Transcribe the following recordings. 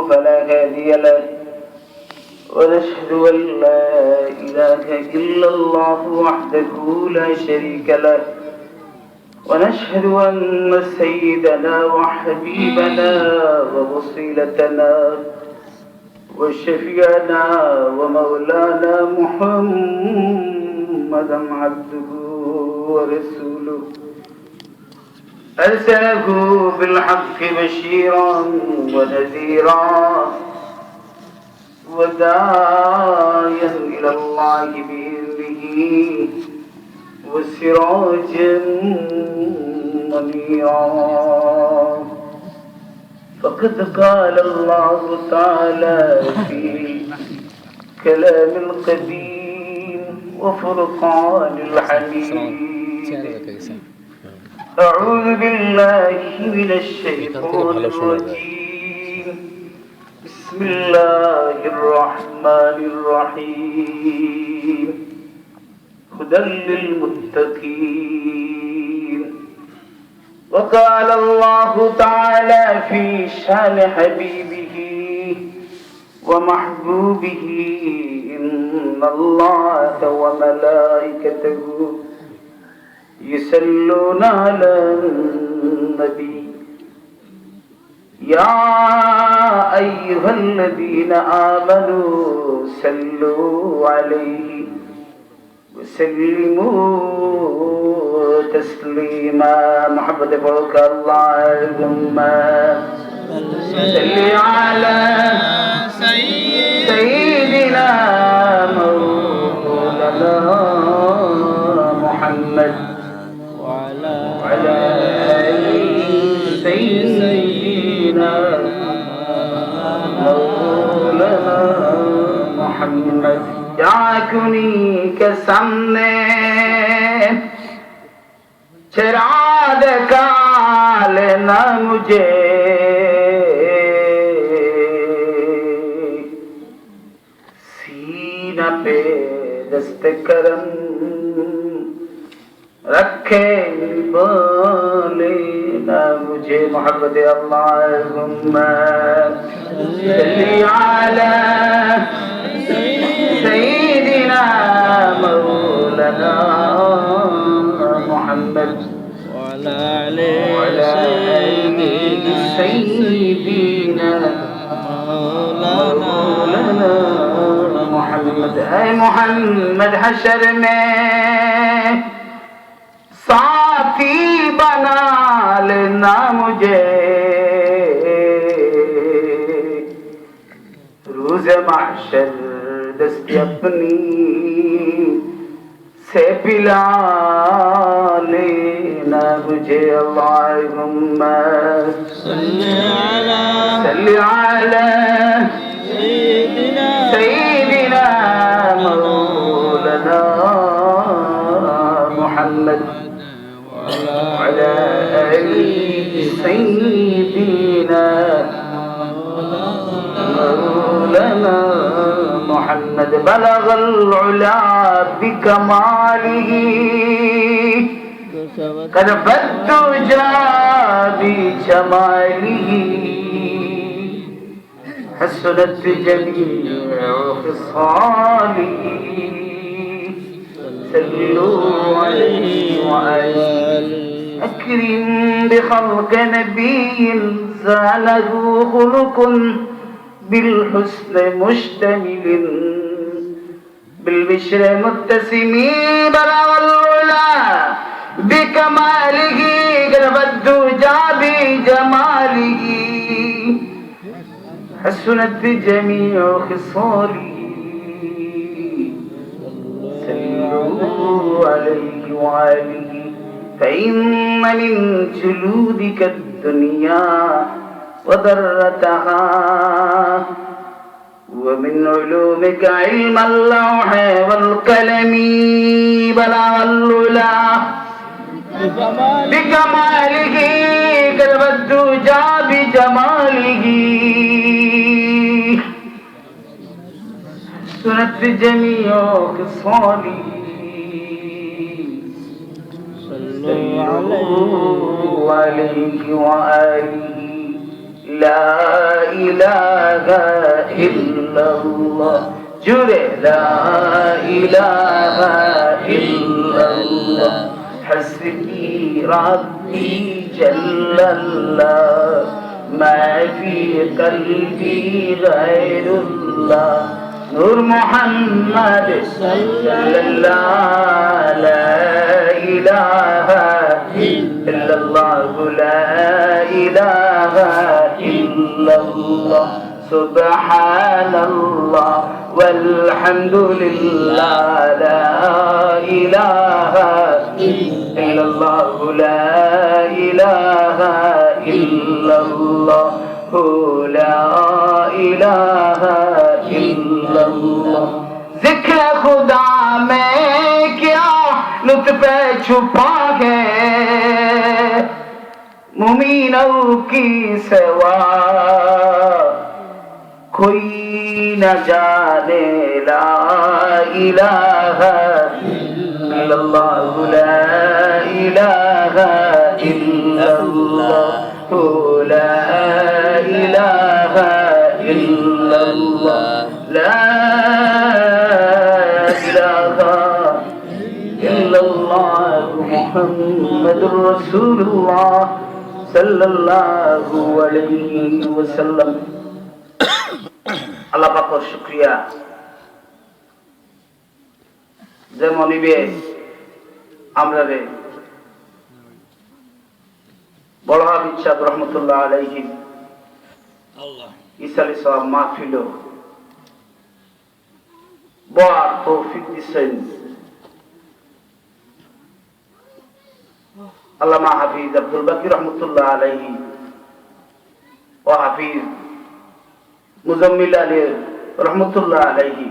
فلا هادي له ونشهد أن لا إله إلا الله وحده لا شريك له ونشهد أن سيدنا وحبيبنا ووصيلتنا وشفيعنا ومولانا محمدا عبده ورسوله أرسله بالحق بشيرا ونذيرا وداعيا إلى الله بإذنه وسراجا منيرا فقد قال الله تعالى في كلام القديم وفرقان الحميد أعوذ بالله من الشيطان الرجيم بسم الله الرحمن الرحيم هدى للمتقين وقال الله تعالى في شان حبيبه ومحبوبه إن الله وملائكته يصلون على النبي يا أيها الذين آمنوا صلوا عليه وسلموا تسليما محمد فوق اللهم صل على سيدنا مولانا محمد وعلى آل سيدنا مولانا محمد आँखों के सामने चराग का लेना मुझे सीना पे दस्त करम रखे बोले ना मुझे मोहब्बत अल्लाहुम्मा सल्ली अला سيدنا مولانا محمد وعلى آل سيدنا مولانا محمد اے محمد حشر میں साथी बना लेना मुझे रोज़ महशर दस्ती अपनी से पिला लेना मुझे अल्लाहुम्मा सल्ली अला सय्यिदिना मौलाना मुहम्मद वअला आलि सय्यिदिना मौलाना محمد بلغ العلا بكماله قد الدجى بجماله حسنت جميع خصاله صلوا عليه وآله أكرم بخلق نبي زانه خلق بالحسن مشتمل بالبشر متسم بلغ العلا بكماله قلب الدجى بجماله حسنت جميع خصاله صلوا عليه وآله فإن من جلودك الدنيا وذرتها ومن علومك علم اللوح والقلم بلغ العلا بكماله قلب الدجى بجماله سنت جميع خصاله صلوا عليه وآله লা ইলাহা ইল্লাল্লাহ জুড়ে লা ইলাহা ইল্লাল্লাহ হাসবি রাব্বি জাল্লাল্লাহ মা ফি কলবি গায়রুল্লাহ নূর মুহাম্মদ সাল্লাল্লাহু লা ইলাহা ইল্লাল্লাহ লা ইলাহা ইল্লাল্লাহ সুবহানাল্লাহ والحمد لله لا إله إلا الله لا إله إلا الله لا إله إلا الله ذکر خدا میں کیا لطف چھپا ہے مومنوں کی سوا کوئی نہ جانے لا الہ الا اللہ لا الہ الا اللہ لا الہ الا اللہ لا الہ الا اللہ محمد رسول اللہ صلی اللہ علیہ وسلم আল্লাহ পাকের শুকরিয়া যে মনিবে আমরা রে বড় হাবিব সাহেব রহমতুল্লাহ আলাইহি ইসালি সাহেব মাহফিল বড় তৌফিক দিছেন আল্লামা হাফিজ আব্দুল বাকি রহমতুল্লাহ আলাইহি ও হাফিজ মুজাম্মিল আলী রহমতুল্লাহ আলাইহি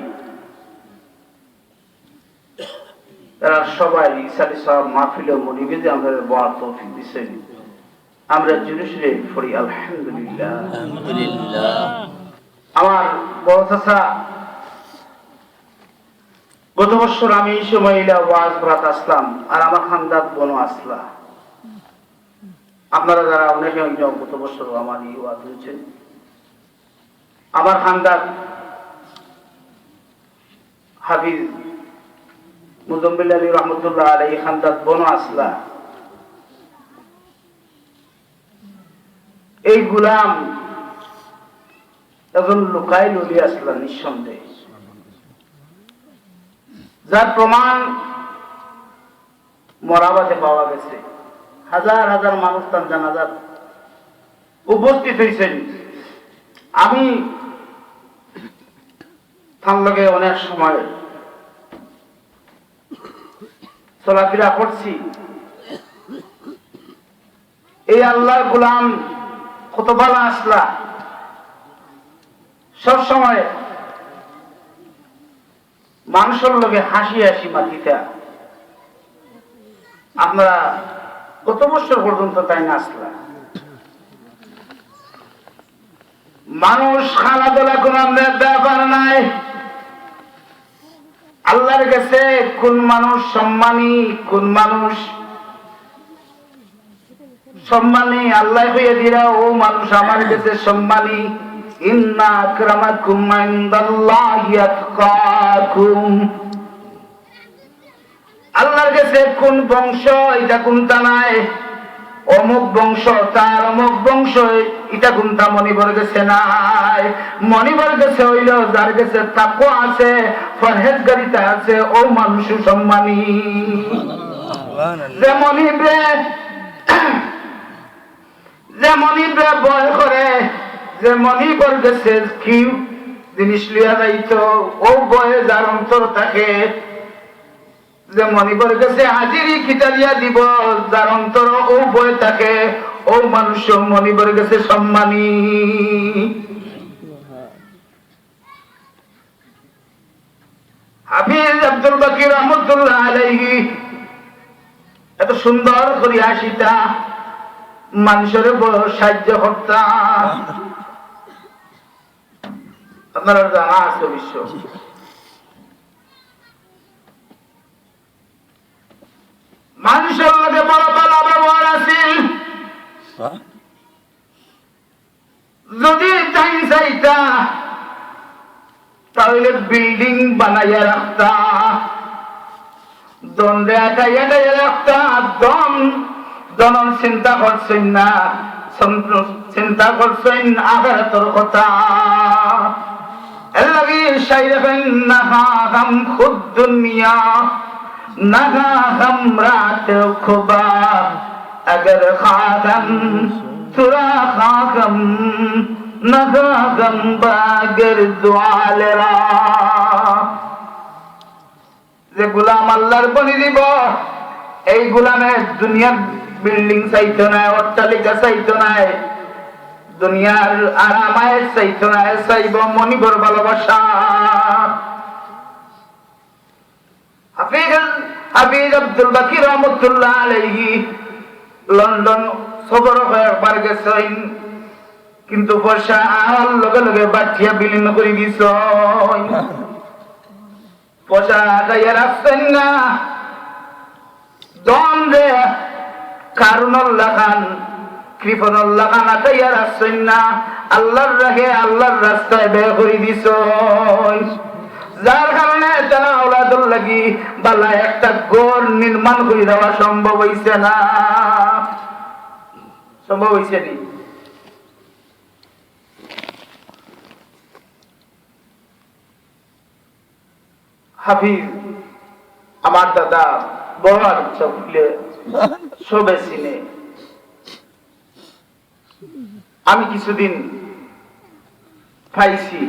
তারা সবাই ইসালি সাহেব মাহফিল ও মনিবে যে আমরা বড় তৌফিক দিছেন আমরা জুলুসে পড়ি আলহামদুলিল্লাহ আলহামদুলিল্লাহ আমার বড় চাচা গত বছর আমি এই সময় ওয়াজ করাতে আসলাম আর আমার খানদাত বনো আসলা আপনারা যারা অনেকে গত বছর আমার এই ওয়াজ হয়েছেন আমার খানদান হাফিজ মুজাম্মিল আলী রহমতুল্লাহ আলাইহি খানদাত বনো আসলা এই গুলাম একজন লুকাই ললি আসলা নিঃসন্দেহ যার প্রমাণ মরাবাদে পাওয়া গেছে হাজার হাজার মানুষ তার জানাজাত উপস্থিত হয়েছেন আমি তার লগে অনেক সময় চলাফেরা করছি এই আল্লাহর গোলাম কত ভালো আসলা সব সময় মানুষের লগে হাসি হাসি মাতিতা আপনারা কত বছর পর্যন্ত তাই না আসলা মানুষ খেলাধুলা কোন ব্যাপার নাই আল্লাহর কাছে কোন মানুষ সম্মানী কোন মানুষ সম্মানী আল্লাহ হইয়া দিরা ও মানুষ আমার কাছে সম্মানী ইন্না আকরামাকুম ইনদাল্লাহি আতকাকুম আল্লাহর কাছে কোন বংশ এটা কোনটা নাই অমুক বংশ তার অমুক বংশ এটা কোনটা মনিবর গেছে নাই মনিবর গেছে হইল যার কাছে তাকওয়া আছে পরহেজগারিতা আছে ও মানুষ সম্মানী যে মনিবরে ভয় করে যে মনিবর গেছে কি জিনিস লিয়া যাইতো ও ভয়ে যার অন্তর থাকে যে মনিবর গেছে হাজিরি খিতালিয়া দিব যার অন্তর ও ভয় থাকে ও মানুষ মনিবর গেছে সম্মানী হাফিজ আব্দুল বাকি রহমতুল্লাহ আলাইহি এত সুন্দর করে হাসিতা মানুষের বড় সাহায্য করতাম আপনারা জানা আছে বিশ্ব মানুষের লগে বড় বড় ব্যবহার আছিল রাস্তা হইলে বিল্ডিং বানাইয়া রাখতা, দণ্ডে আটাইয়া রাখতা। দনন চিন্তা করছেন না, চিন্তা করছেন আখিরাতের কথা। এলাগি শাইরাবেন নাহা হাম খুদ দুনিয়া, নাহা হাম রাত খুবা, अगर खागम तुरा खागम नगागम बागर दुआलरा। যে গোলাম আল্লাহর বনি দিব, এই গোলামের দুনিয়ার বিল্ডিং চাইতো না, অট্টালিকা চাইতো না, দুনিয়ার আরামায়ের চাইতো না, চাইব মনিবর ভালোবাসা। হাফিজ আব্দুল বাকি রহমতুল্লাহ আলাইহি লন্ডন সফর হয়ে একবার গেছেন, কিন্তু পয়সা আর লগে লগে বাঠিয়া বিলীন করে দিছ। পয়সা গাইয়া রাখছেন না, দণ্ডে কারুনুল্লাহ খান কৃপণুল্লাহ খান গাইয়া রাখছেন না, আল্লাহর রাহে আল্লাহর রাস্তায় বের করে দিছ। যার কারণে তারা আওলাদুল লাগি বালা একটা ঘর নির্মাণ করে দেওয়া সম্ভব হইছে না, সম্ভব হইছে নি। হাফিজ আমার দাদা বড় ইচ্ছা খুলে সবে চিনে। আমি কিছুদিন পাইছি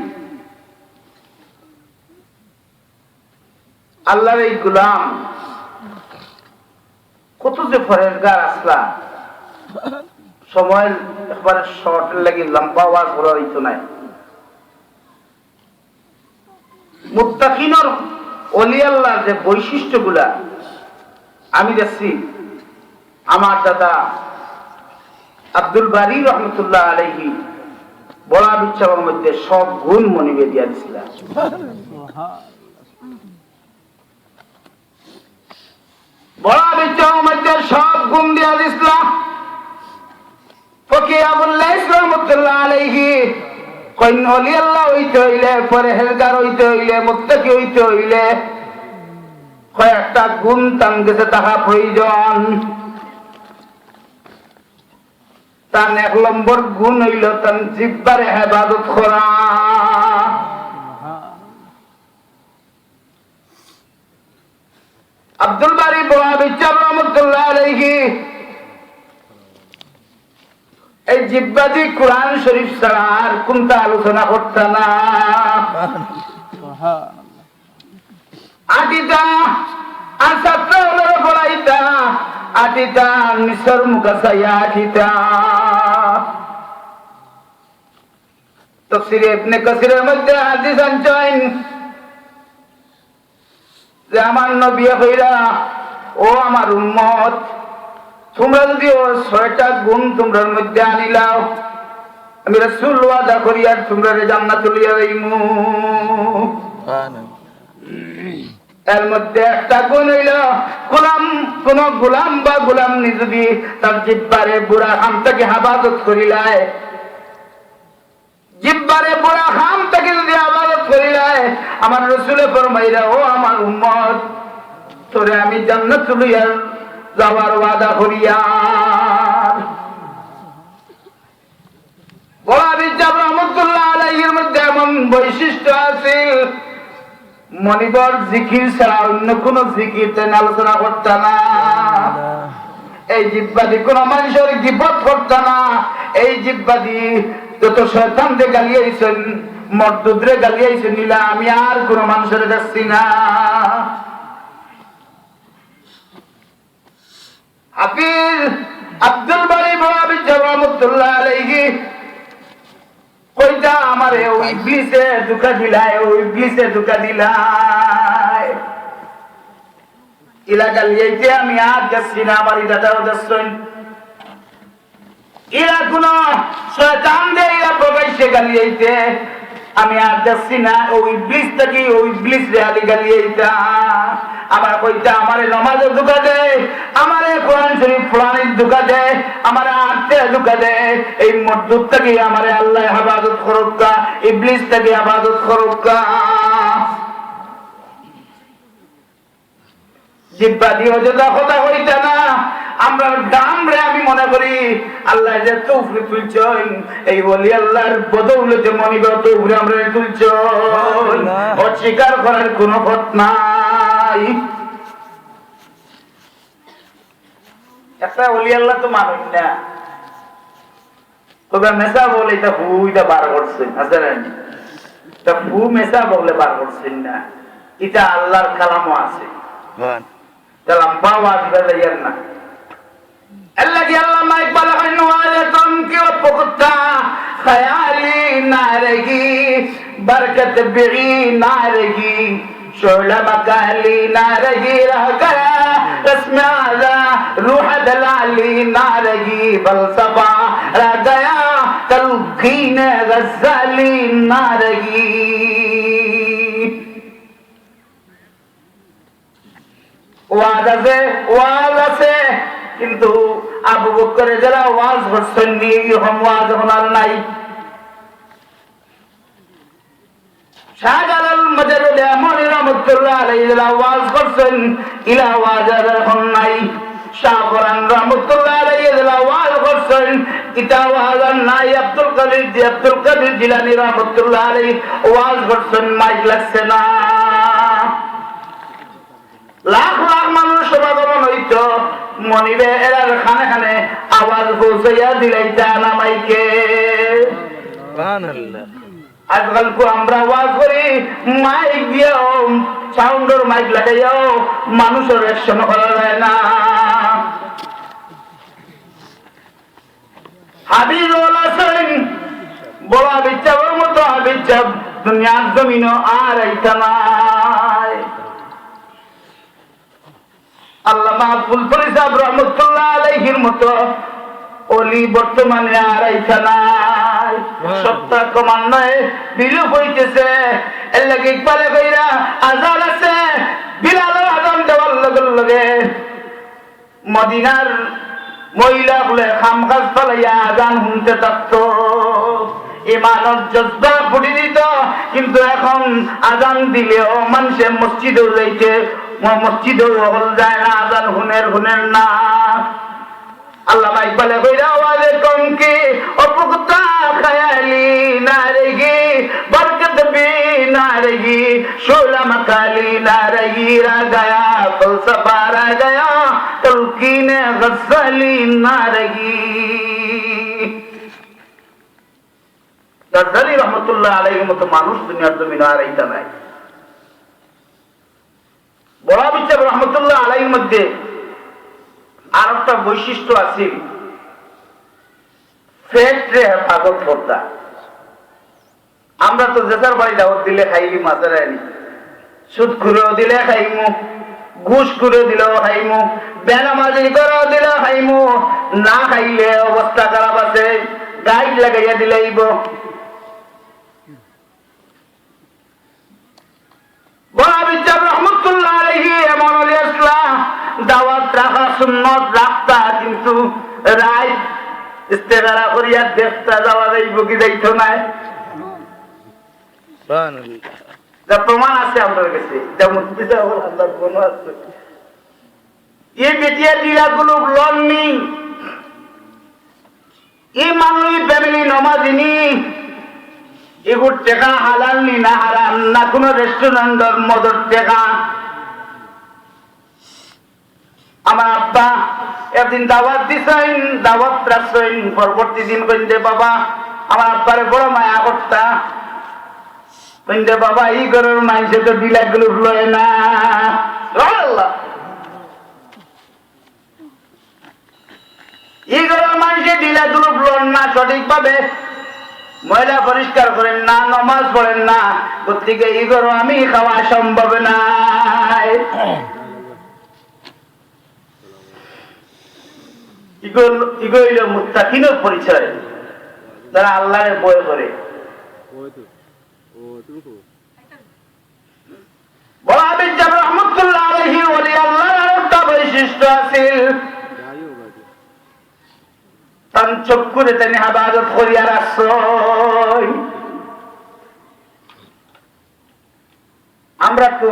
আল্লাহর এই গোলাম কত যে ফরেজগার আসলা, সময় একবারে শর্ট লাগি লম্বা আওয়াজ করার ইতো নাই। মুত্তাকিনের ওলি আল্লাহর যে বৈশিষ্ট্যগুলা আমি দেখছি আমার দাদা আব্দুল বারী রহমতুল্লাহ আলাইহি বলা বিচ্ছার মধ্যে সব গুণ মনিবে দিয়া দিছিলেন। বলা বিচ্ছার মধ্যে সব গুণ দিয়া দিছিলাম। ফকিহ আবুল্লাহ রহমতুল্লাহ আলাইহি কইন ওলি আল্লাহ হইতে হইলে, পরহেজগার হইতে হইলে, মুত্তাকি হইতে হইলে কয়েকটা গুণ তার কাছে থাকা প্রয়োজন। তার 1 নম্বর গুণ হইল তার জিহ্বারে ইবাদত করা। আব্দুল বারী বহাবিচার রহমতুল্লাহ আলাইহি এই জিহ্বা দিয়ে কোরআন শরীফ ছাড়া আর কোনটা আলোচনা করত না। আটিটা আসাত্রা হলো বলাইতা, আটিটা নিসর মুকাসাইয়া আটিটা। তাফসীরে ইবনে কাসিরের মধ্যে হাদিস আনছেন যে আমার নবী কইরা, ও আমার উম্মত, তোমরা যদি ও 6টা গুণ তোমরার মধ্যে আনিলাও, আমি রাসূল ওয়াদা করি আর তোমরা জান্নাতে লিয়া যাইমু। এর মধ্যে একটা গুণ হইল কোন গোলাম বা গোলামনি যদি তার জিহ্বারে বুড়া খাম থেকে হেফাজত করিলায়, জিহ্বারে বুড়া খাম থেকে যদি হেফাজত করিলায়, আমার রাসূলে ফরমাইরা, ও আমার উম্মত, তোরে আমি জান্নাতে লিয়া যাওয়ার ওয়াদা করিয়ার। বলাবিজাব রহমতুল্লাহ আলাইহির মধ্যে এমন বৈশিষ্ট্য আছে, মনিবর জিকির ছাড়া অন্য কোন জিকির তেন আলোচনা করত না। এই জিহ্বাদি কোন মানুষের গীবত করত না। এই জিহ্বাদি যত শয়তানকে গালিয়াইছেন, মর্দুদরে গালিয়াইছেন, নিলা আমি আর কোন মানুষের দেখছি না। হাফিজ আব্দুল বারী বহাবিচার রহমতুল্লাহ আলাইহি কইতা আমারে ওই ইবলিসে ধোঁকা দিলায়, ওই ইবলিসে ধোঁকা দিলায়, ইলা গালিয়াইতে আমি আর যাচ্ছি না। আমার দাদাও যাচ্ছেন, ইরা কোন শয়তান দিয়ে ইরা প্রকাশ্যে গালিয়াইতে, আমি আর যাচ্ছি না। ওই ইবলিস থেকে ওই ইবলিস রে আলি গালিয়াইতা। আমার কইতা আমারে নামাজে ধোঁকা দেয়, আমারে কোরআন শরীফ পড়ানোর ধোঁকা দেয়, আমারে আটতে ধোঁকা দেয়। এই মর্দুদ থেকে আমারে আল্লাহ হেফাজত করুক, ইবলিস থেকে হেফাজত করুক। জিহ্বা দিয়ে অযথা কথা হইতা না। আমরা দাম রে আমি মনে করি আল্লাহ যে তৌফিক তুলছেন এই ওলি আল্লাহর বদৌলতে মনিব তৌফিক আমরা তুলছেন, অস্বীকার করার কোনো পথ নাই। একটা ওলি আল্লাহ তো মানুষ না, তবে মেসা বলে এটা হুইটা বার করছেন আছে না, তা ফু মেসা বলে বার করছেন না, এটা আল্লাহর কালামও আছে। কালাম পাওয়া যাইয়ার না আল্লাহ কি আল্লাহ মাইক বালা কইন ওয়ালাকুম কি পকুতা খায়ালি না রেগি বরকত বিগি না রেগি शोला मकाली नारगी रह गया रस्म आजा रूह दलाली नारगी फलसफा रह गया तलखीन गज़ाली नारगी। ওয়াজ আছে কিন্তু আবু বকরের যারা ওয়াজ করছেন এরকম ওয়াজ হনার নাই। শাহজালাল মাজরুল আমনি রহমাতুল্লাহ আলাইহি যারা ওয়াজ করছেন ইলা ওয়াজ এখন নাই। শাহ কোরআন রহমাতুল্লাহ আলাইহি যারা ওয়াজ করছেন ইতা ওয়াজ নাই। আব্দুল কাদের জিলানী রহমাতুল্লাহ আলাইহি ওয়াজ করছেন মাইক লাগছে না। লাখ লাখ মানুষ সমাগমন হইতো মনিবে এরার খানে খানে আওয়াজ পৌঁছাইয়া দিলাইতা না মাইকে। সুবহানাল্লাহ। আজকাল তো আমরা ওয়াজ করি মাইক দিয়েও সাউন্ডের মাইক লাগাইয়াও মানুষের রিঅ্যাকশন করা যায় না। হাবিবুল হাসান বড় বিচ্ছাবের মতো হাবিব দুনিয়ার জমিনও আর আইতা নাই। আল্লামা আব্দুল ফরিদ রহমাতুল্লাহ আলাইহির মতো ওলি বর্তমানে আর আইতা নাই। সত্তা ক্রমান্বয়ে বিলুপ হইতেছে। এর লাগে ইকবালে কইরা আজান আছে বিলালের আজান দেওয়ার লগে লগে মদিনার মহিলা বলে খামখাজ ফলাইয়া আজান শুনতে থাকতো, ইমানের জজ্বা ফুটি দিত। কিন্তু এখন আজান দিলেও মানুষের মসজিদেও যাইতে মসজিদেও হল যায় না, আজান হুনের না। আল্লামা ইকবালে কইরা ওয়ালে কমকি অপুকুতা খায়ালি নারেগি বরকত বি নারেগি শোলা মকালি নারেগি রা গয়া ফলসফা রা গয়া তলকিন গজালি নারেগি। গজালি রহমাতুল্লাহ আলাইহির মতো মানুষ দুনিয়ার জমিনে আর আইতা নাই। বড় বিচ্ছাব রহমাতুল্লাহ আলাইহির মধ্যে আর একটা বৈশিষ্ট্য আছে, ফ্যাক্টরে হেফাজত করতা। আমরা তো যেটার বাড়ি দাওয়াত দিলে খাইলি মাথার আনি, সুদ করেও দিলে খাইমু, ঘুষ করে দিলেও খাইমু, বেনামাজি করেও দিলে খাইমু, না খাইলে অবস্থা খারাপ আছে, গাইড লাগাইয়া দিলেইব। বড় বিচ্ছাব রহমাতুল্লাহ আলাইহি এমন ওলি আসলাম দাওয়াত রাখা সুন্নত রাখতা, কিন্তু রায় ইস্তেগারা করিয়া দেখতা যাওয়া যাইব কি যাইতো নাই। যা প্রমাণ আছে আমাদের কাছে, যেমন আল্লাহর কোনো আছে। এই বেটিয়া লীলাগুলো লোন নি, এই মানুষ ফ্যামিলি নমাজিনি, এগুর টেকা হালাল নি না হারাম না, কোনো রেস্টুরেন্টের মদর টেকা। আমার আব্বা একদিন দাওয়াত দিছেন, দাওয়াত রাখছেন, পরবর্তী দিন কইতে বাবা আমার আব্বারে বড় মায়া করতা, কইতে বাবা এই ঘরের মানুষে তো বিলাগুলো লয় না। আল্লাহ, এই ঘরের মানুষে বিলাগুলো লন না, সঠিকভাবে ময়লা পরিষ্কার করেন না, নামাজ পড়েন না, প্রত্যেকে এই ঘর আমি খাওয়া সম্ভব নাই। মুত্তাকিনের পরিচয়, যারা আল্লাহর ভয় করে। রহমতুল্লাহ আলাইহি ওলি আল্লাহর একটা বৈশিষ্ট্য আছিল, তান চক্ষুরে তিনি ইবাদত করিয়া রাখছেন। আমরা তো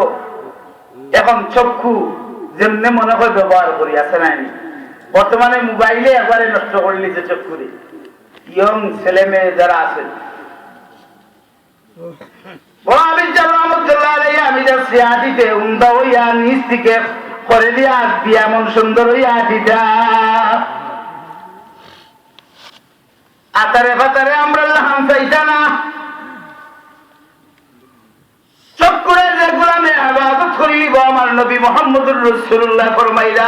এখন চক্ষু যেমনে মনে হয় ব্যবহার করি, আছে নাই? বর্তমানে মোবাইলে একবারে নষ্ট করে নিতে চোখ করে ইয়ং ছেলে মেয়ে যারা আছেন। আমি যাচ্ছি আটিতে উন্দা হইয়া নিচ থেকে করে দিয়া দিয়া এমন সুন্দর হইয়া আটিটা আতারে ফাতারে আমরা লাহান চাইতা না। চোখ করে যে গোলামে ইবাদত করিব আমার নবী মুহাম্মদুর রাসূলুল্লাহ ফরমাইলা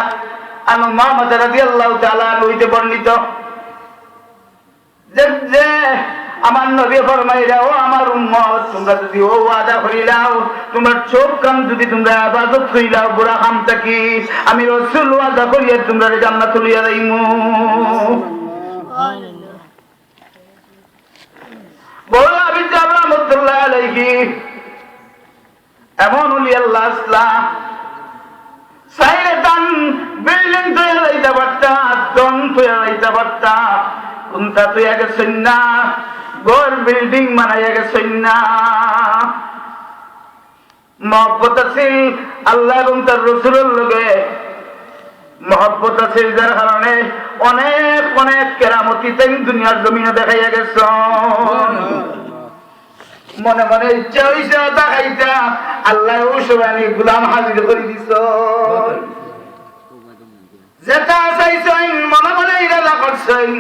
আনু মুহাম্মদ রাদিয়াল্লাহু তাআলা হইতে বর্ণিত যে আমার নবী ফরমাইলা ও আমার উম্মত তোমরা যদি ও ওয়াদা করিলাও তোমার চোখ কান যদি তোমরা ইবাদত করিলাও বুড়া কামটা কি আমি রাসূল ওয়াদা করিয়া তোমরা জান্নাত লইয়া যাইমু। বড় আবিদ রাহমাতুল্লাহ আলাইহি এমন ওলি আল্লাহ আসলা সাইরাতান বিল্ডিং তৈরি হইতে পারতা দম তৈরি হইতে পারতা কোনটা তৈরি গেছেন না ঘর বিল্ডিং বানাইয়া গেছেন না। মহব্বত আছিল আল্লাহ এবং তার রাসূলের লগে মহব্বত আছিল যার কারণে অনেক অনেক কেরামতি তাই দুনিয়ার জমিনে দেখাইয়া গেছ। মনে মনে ইচ্ছা হইছে দেখাইতা আল্লাহ ওসবানি গোলাম হাজির করে দিছ যেটা চাইছেন মনে মনে ইরাদা করছেন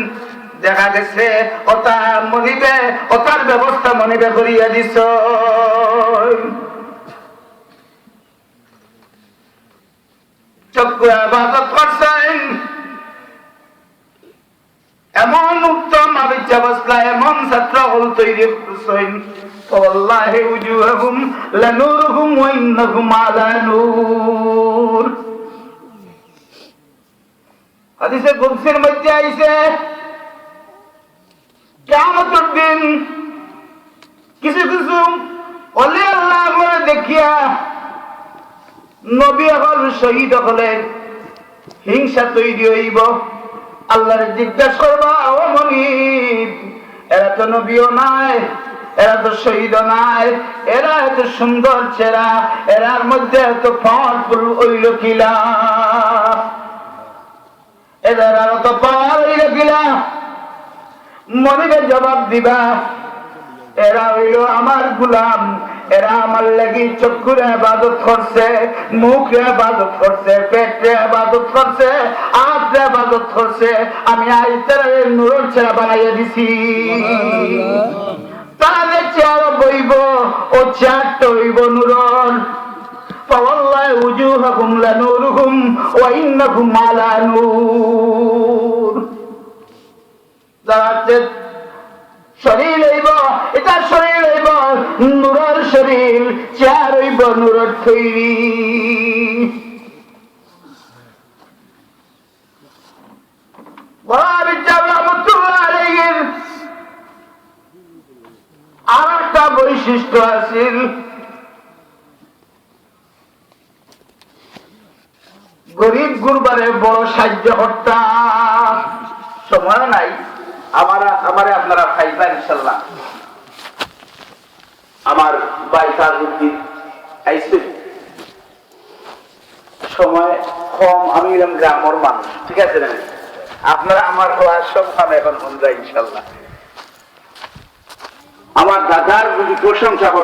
দেখা গেছে ওটা মনিবে ওটার ব্যবস্থা মনিবে করিয়া দিছ। চক্র ইবাদত করছেন এমন উত্তম আবিচ্ছা বসলা এমন ছাত্র হল তৈরি করছেন ওয়াল্লাহি উজুহুম লানুরুহুম ওয়া ইন্নাহুম আলা নূর। হাদিসে কুদসির মধ্যে আইছে কিয়ামতের দিন কিছু কিছু ওলি আল্লাহ করে দেখিয়া নবী হল শহীদ হলে হিংসা তৈরি হইব। আল্লাহর জিজ্ঞাসা করবা ও মনিব এরা তো নবীও নাই এরা তো শহীদ নাই এরা এত সুন্দর চেহারা এরার মধ্যে এত ফল ফুল হইল কিলা এদের আরো তো পাওয়ার হইল কিলা। মনিবের জবাব দিবা এরা হইল আমার গোলাম এরা আমার লাগি চক্ষুরে ইবাদত করছে মুখে ইবাদত করছে পেটে ইবাদত করছে হাতে ইবাদত করছে আমি আইতারের নূরের চেহারা বানাইয়া দিছি। তাদের চেহারা বইব ও চেহারাটা হইব নূরন। ফাওয়াল্লাহি উজুহুকুম লানুরুহুম ওয়া ইন্নাকুম আলা নূর। যারা শরীর হইব এটা শরীর হইব নূরের শরীর চেহারা হইব নূরের তৈরি। আর একটা বৈশিষ্ট্য আছিল গরিব গুরবারে বড় সাহায্য করতা। সময় নাই আমারে আপনারা খাইবেন ইনশাল্লাহ। আমার ভাই তাজউদ্দিন আইছে সময় কম আমি এলাম গ্রামের মানুষ ঠিক আছে না আপনারা আমার হওয়ার সব কাম এখন হন যায় ইনশাল্লাহ। আমার দাদার যদি প্রশংসা করতে